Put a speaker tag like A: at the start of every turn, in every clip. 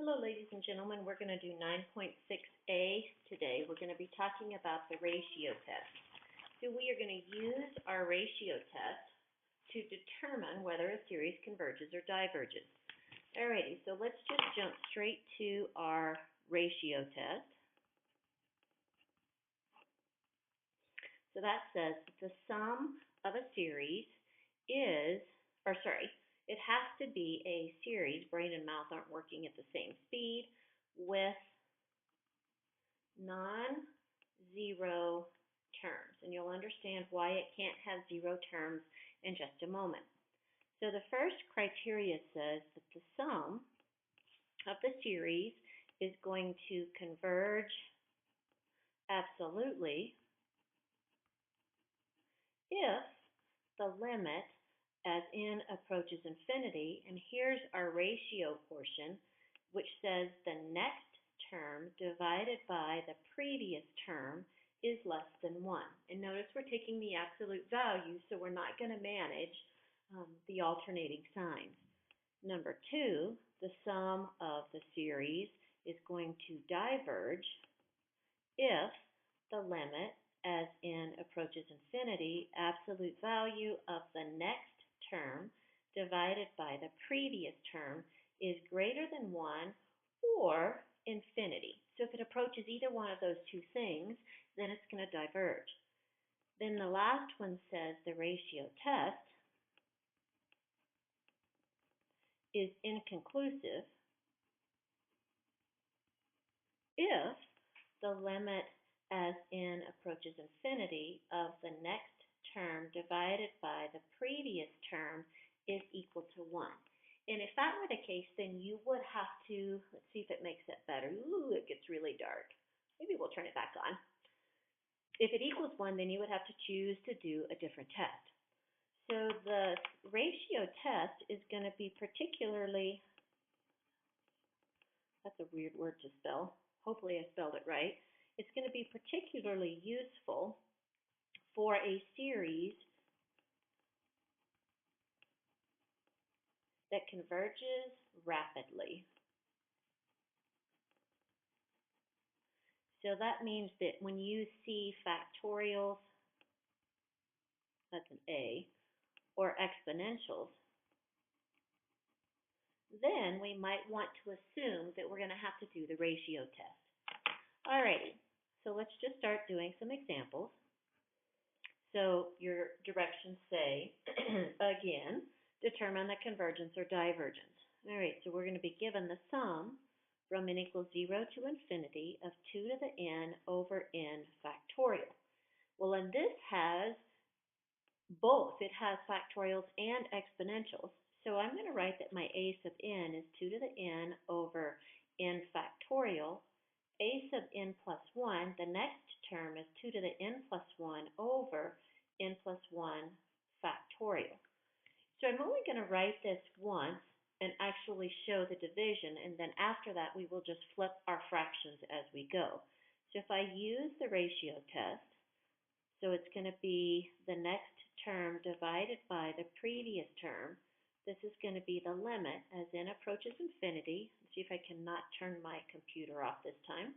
A: Hello, ladies and gentlemen. We're going to do 9.6a today. We're going to be talking about the ratio test. So we are going to use our ratio test to determine whether a series converges or diverges. Alrighty, so let's just jump straight to our ratio test. So that says that the sum of a series it has to be a series, brain and mouth aren't working at the same speed, with non-zero terms. And you'll understand why it can't have zero terms in just a moment. So the first criteria says that the sum of the series is going to converge absolutely if the limit as n approaches infinity, and here's our ratio portion, which says the next term divided by the previous term is less than 1. And notice we're taking the absolute value, so we're not going to manage the alternating signs. Number 2, the sum of the series is going to diverge if the limit as n approaches infinity, absolute value of the next term divided by the previous term is greater than 1 or infinity. So if it approaches either one of those two things, then it's going to diverge. Then the last one says the ratio test is inconclusive if the limit as n approaches infinity of the next term divided by the previous term is equal to 1. And if that were the case, then you would have to, let's see if it makes it better. Ooh, it gets really dark. Maybe we'll turn it back on. If it equals 1, then you would have to choose to do a different test. So the ratio test is going to be particularly, that's a weird word to spell. Hopefully I spelled it right. It's going to be particularly useful for a series that converges rapidly. So that means that when you see factorials, that's an A, or exponentials, then we might want to assume that we're going to have to do the ratio test. Alrighty, so let's just start doing some examples. So your directions say, again, determine the convergence or divergence. All right, so we're going to be given the sum from n equals 0 to infinity of 2 to the n over n factorial. Well, and this has both. It has factorials and exponentials. So I'm going to write that my a sub n is 2 to the n over n factorial. A sub n plus 1, the next term is 2 to the n plus 1 over n plus 1 factorial. So I'm only going to write this once and actually show the division, and then after that we will just flip our fractions as we go. So if I use the ratio test, so it's going to be the next term divided by the previous term. This is going to be the limit as n approaches infinity. Let's see if I cannot turn my computer off this time.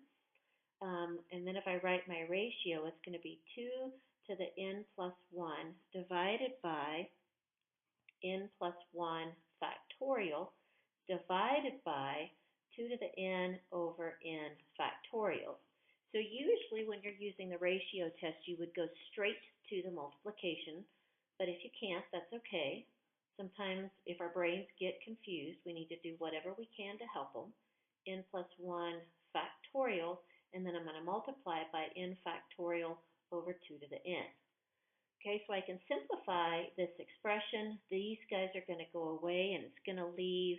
A: And then if I write my ratio, it's going to be 2 to the n plus 1 divided by n plus 1 factorial divided by 2 to the n over n factorial. So usually when you're using the ratio test, you would go straight to the multiplication. But if you can't, that's okay. Sometimes if our brains get confused, we need to do whatever we can to help them. N plus 1 factorial, and then I'm going to multiply it by n factorial over 2 to the n. Okay, so I can simplify this expression. These guys are going to go away, and it's going to leave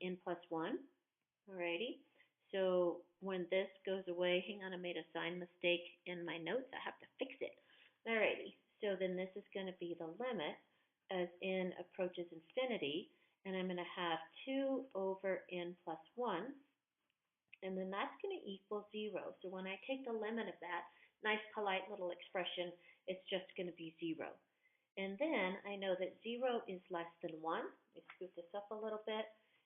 A: n plus 1. Alrighty, so when this goes away, hang on, I made a sign mistake in my notes. I have to fix it. Alrighty, so then this is going to be the limit as n approaches infinity, and I'm going to have 2 over n plus 1, and then that's going to equal 0. So when I take the limit of that, nice polite little expression, it's just going to be 0. And then I know that 0 is less than 1. Let me scoot this up a little bit.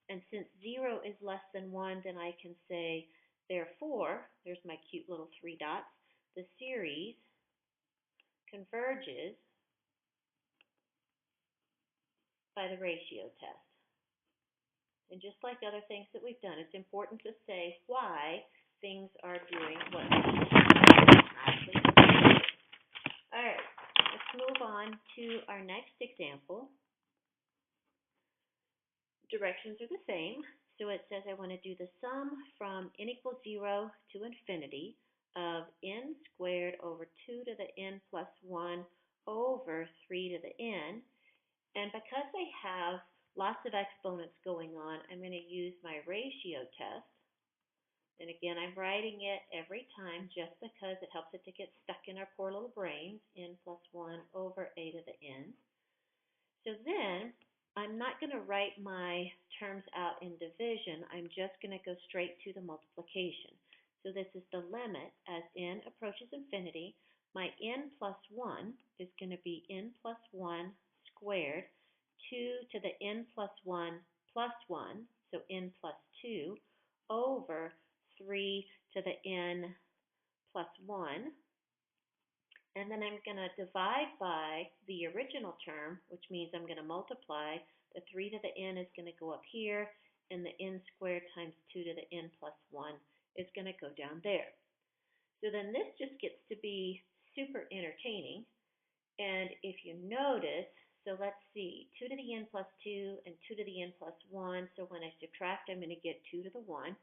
A: And since 0 is less than 1, then I can say, therefore, there's my cute little 3 dots, the series converges by the ratio test. And just like other things that we've done, it's important to say why things are doing what they actually do. All right, let's move on to our next example. Directions are the same. So it says I want to do the sum from n equals 0 to infinity of n squared over 2 to the n plus 1 over 3 to the n. And because I have lots of exponents going on, I'm going to use my ratio test. And again, I'm writing it every time just because it helps it to get stuck in our poor little brains, n plus 1 over a to the n. So then, I'm not going to write my terms out in division. I'm just going to go straight to the multiplication. So this is the limit as n approaches infinity. My n plus 1 is going to be n plus 1 squared, 2 to the n plus 1 plus 1, so n plus 2, over 3 to the n plus 1. And then I'm going to divide by the original term, which means I'm going to multiply. The 3 to the n is going to go up here, and the n squared times 2 to the n plus 1 is going to go down there. So then this just gets to be super entertaining. And if you notice, so let's see, 2 to the n plus 2 and 2 to the n plus 1. So when I subtract, I'm going to get 2 to the 1.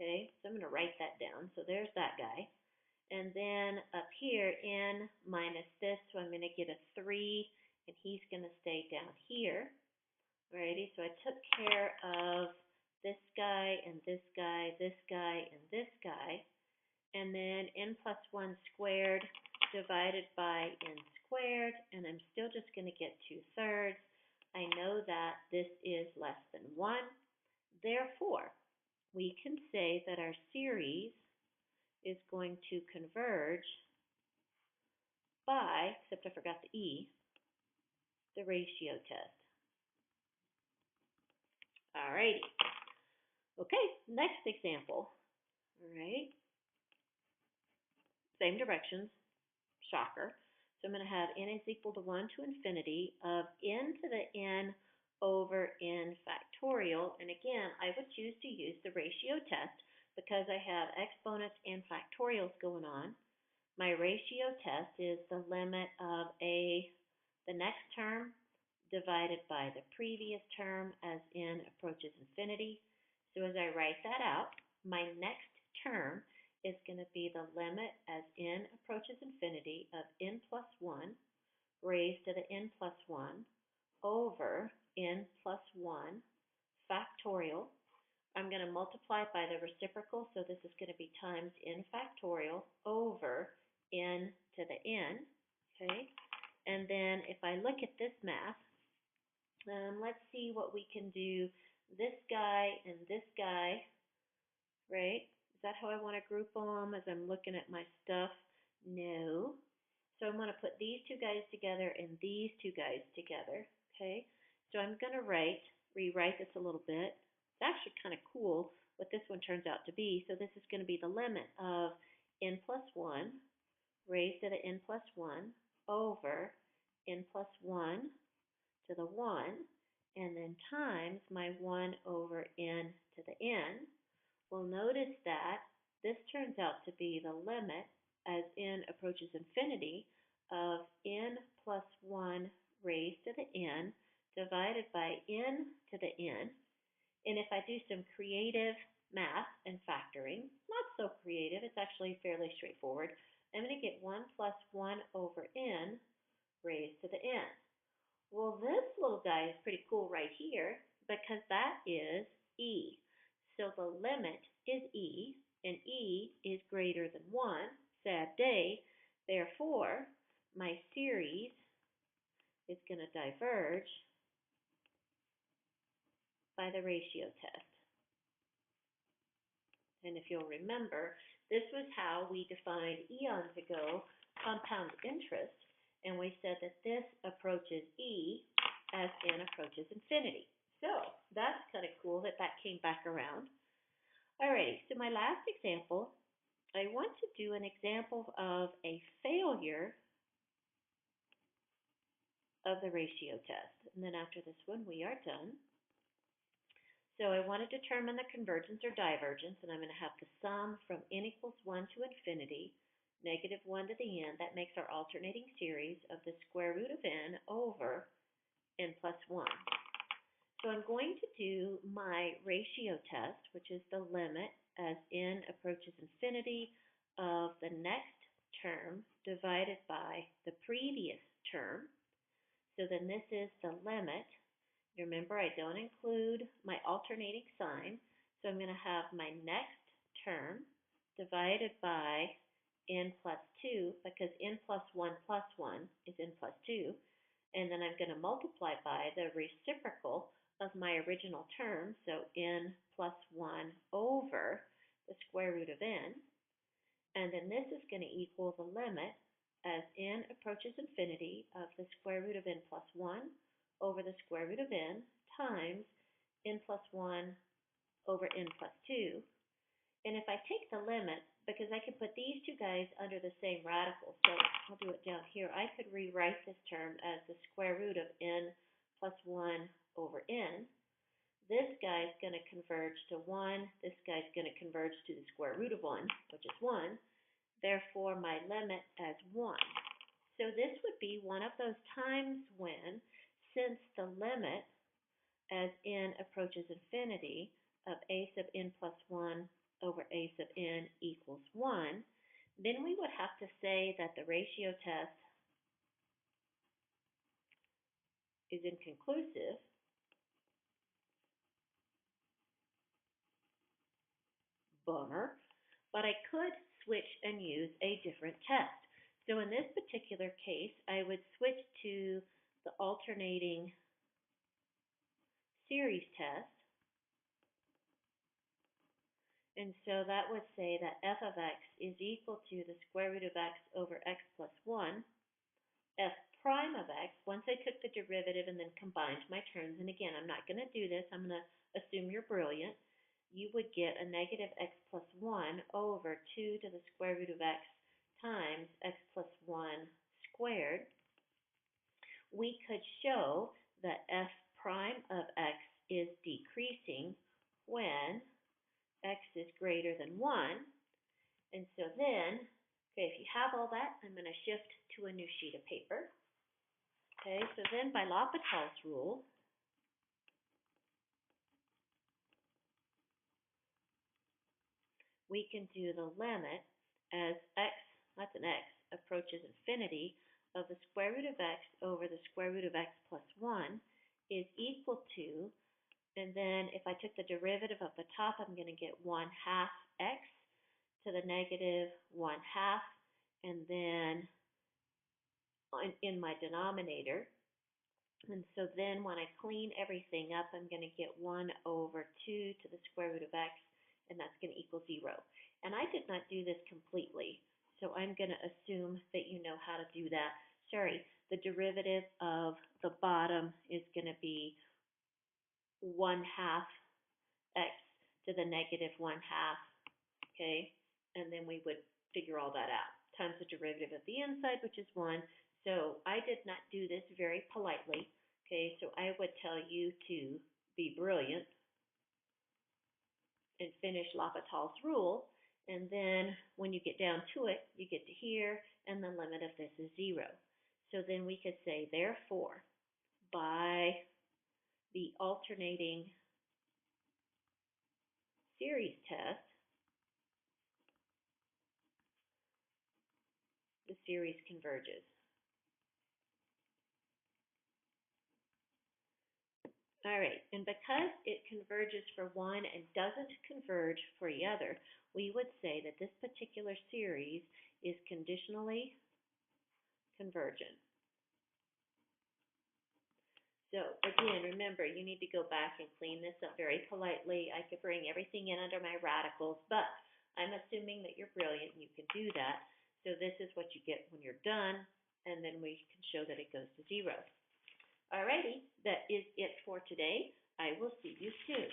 A: Okay, so I'm going to write that down. So there's that guy. And then up here, n minus this, so I'm going to get a 3, and he's going to stay down here. Alrighty, so I took care of this guy, and this guy, this guy, and this guy. And then n plus 1 squared divided by n squared, and I'm still just going to get 2/3. I know that this is less than 1. Therefore, we can say that our series is going to converge by, except I forgot the E, the ratio test. Alrighty. Okay, next example. Alright. Same directions. Shocker. So I'm going to have n is equal to 1 to infinity of n to the n over n factorial. And again, I would choose to use the ratio test because I have exponents and factorials going on. My ratio test is the limit of the next term divided by the previous term as n approaches infinity. So as I write that out, my next term is going to be the limit as n approaches infinity of n plus 1 raised to the n plus 1 over n plus 1 factorial. I'm going to multiply by the reciprocal, so this is going to be times n factorial over n to the n, okay? And then if I look at this math, let's see what we can do. This guy and this guy, right? Is that how I want to group them as I'm looking at my stuff? No. So I'm going to put these two guys together and these two guys together, okay? So I'm going to rewrite this a little bit. It's actually kind of cool what this one turns out to be. So this is going to be the limit of n plus 1 raised to the n plus 1 over n plus 1 to the 1, and then times my 1 over n to the n. Well, notice that this turns out to be the limit as n approaches infinity of n plus 1 raised to the n divided by n to the n. And if I do some creative math and factoring, not so creative, it's actually fairly straightforward, I'm going to get 1 plus 1 over n raised to the n. Well, this little guy is pretty cool right here because that is e. So the limit is e, and e is greater than 1. Sad day. Therefore, my series is going to diverge by the ratio test. And if you'll remember, this was how we defined eons ago compound interest, and we said that this approaches e as n approaches infinity. So that's kind of cool that that came back around. Alrighty, so my last example, I want to do an example of a failure of the ratio test. And then after this one, we are done. So I want to determine the convergence or divergence, and I'm going to have the sum from n equals 1 to infinity, negative 1 to the n. That makes our alternating series of the square root of n over n plus 1. So I'm going to do my ratio test, which is the limit as n approaches infinity of the next term divided by the previous term. So then this is the limit. Remember, I don't include my alternating sign, so I'm going to have my next term divided by n plus 2, because n plus 1 is n plus 2, and then I'm going to multiply by the reciprocal of my original term, so n plus 1 over the square root of n, and then this is going to equal the limit as n approaches infinity of the square root of n plus 1 over the square root of n times n plus 1 over n plus 2. And if I take the limit, because I can put these two guys under the same radical, so I'll do it down here. I could rewrite this term as the square root of n plus 1 over n. This guy's going to converge to 1. This guy's going to converge to the square root of 1, which is 1. Therefore, my limit as 1. So this would be one of those times when, since the limit as n approaches infinity of a sub n plus 1 over a sub n equals 1, then we would have to say that the ratio test is inconclusive. Bummer. But I could switch and use a different test. So in this particular case, I would switch to the alternating series test. And so that would say that f of x is equal to the square root of x over x plus 1, f prime of x, once I took the derivative and then combined my terms, and again, I'm not going to do this, I'm going to assume you're brilliant, you would get a negative x plus 1 over 2 to the square root of x times x plus 1 squared. We could show that f prime of x is decreasing when x is greater than 1. And so then, okay, if you have all that, I'm going to shift to a new sheet of paper. Okay, so then by L'Hopital's rule, we can do the limit as x, that's an x, approaches infinity of the square root of x over the square root of x plus 1 is equal to, and then if I took the derivative of the top, I'm going to get 1/2 x to the negative 1/2, and then in my denominator. And so then when I clean everything up, I'm going to get 1 over 2 to the square root of x, and that's going to equal 0. And I did not do this completely, so I'm going to assume that you know how to do that. Sorry, the derivative of the bottom is going to be 1/2 x to the negative 1/2, okay? And then we would figure all that out, times the derivative of the inside, which is 1. So I did not do this very politely, okay? So I would tell you to be brilliant and finish L'Hopital's rule, and then when you get down to it, you get to here, and the limit of this is 0. So then we could say, therefore, by the alternating series test, the series converges. All right, and because it converges for one and doesn't converge for the other, we would say that this particular series is conditionally convergent. So again, remember, you need to go back and clean this up very politely. I could bring everything in under my radicals, but I'm assuming that you're brilliant and you can do that. So this is what you get when you're done, and then we can show that it goes to 0. Alrighty, that is it for today. I will see you soon.